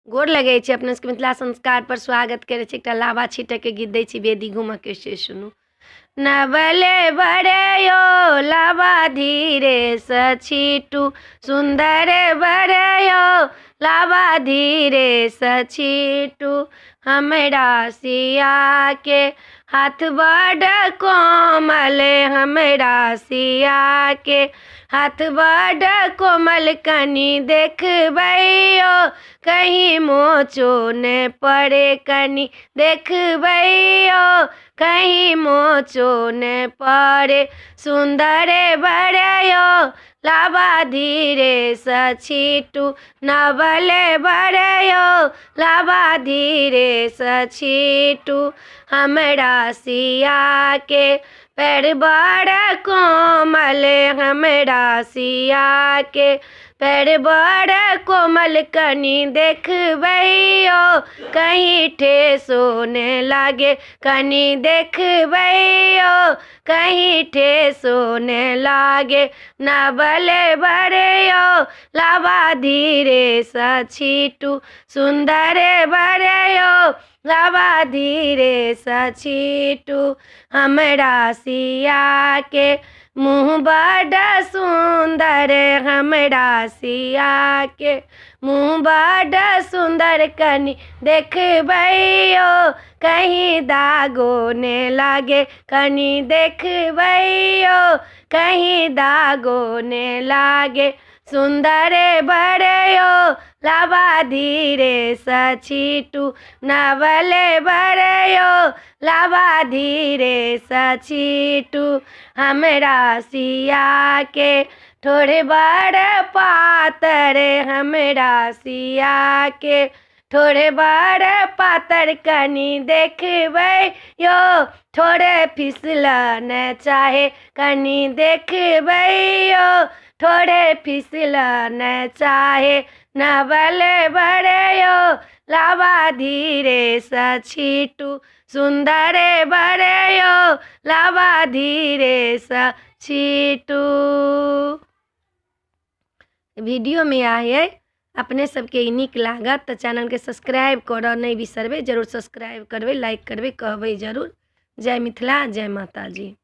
गोर लगै छी। अपने सबके मिथिला संस्कार पर स्वागत करे छी। एकटा लावा छीटै के गीत दै छी, बेदी घूमऽ के से सुनू। नवले बड़े यो लावा धीरे स छीटू, सुंदर बड़े यो लावा धीरे स छीटू। हमरा सिया के हाथ बड़ कोमल, हमरा सिया के हाथ बड़ कोमल, कनी देखबैयो कहीं मोचो ने पड़े, कनी देखबैयो कहीं मोचो ने पड़े। सुंदर बड़े यो लावा धीरे स छीटू, नवले बड़े यो लावा धीरे स छीटू। हमरा सिया के पैर बड़ कोमल, हमरा सिया के पैर बड़ कोमल, कनी देखबैयो कहीं ठेसो ने लागे, कनी देखबैयो कहीं ठेसो ने लागे। नवले बड़े यो लावा धीरे स छीटू, सुंदर बड़े यो लावा धीरे स छीटू। हमरा सिया के मुँह बड़ सुंदर, हमरा सिया के मुँह बड़ सुंदर, कनी देखबैयो कहीं दागो ने लागे, कनी देखबैयो कहीं दागो ने लागे। सुंदर बड़े यो लावा धीरे स छीटू, नवले बड़े यो लावा धीरे स छीटू। हमरा सिया के थोड़े बड़ पातर, हमरा सिया के थोड़े बड़ पातर, कनी देखबैयो थोड़े फिसलन चाहे, कनी देखबैयो थोड़े फिसलन चाहे। नवले बड़े यो लावा धीरे स छीटू, सुंदर बड़े यो लावा धीरे स छीटू। वीडियो में आए अपने सबके नीक लागत तो चैनल के सब्सक्राइब करऽ नहीं बिसरबे, जरूर सब्सक्राइब करबे, लाइक करबे, कहबे जरूर। जय मिथिला, जय माता जी।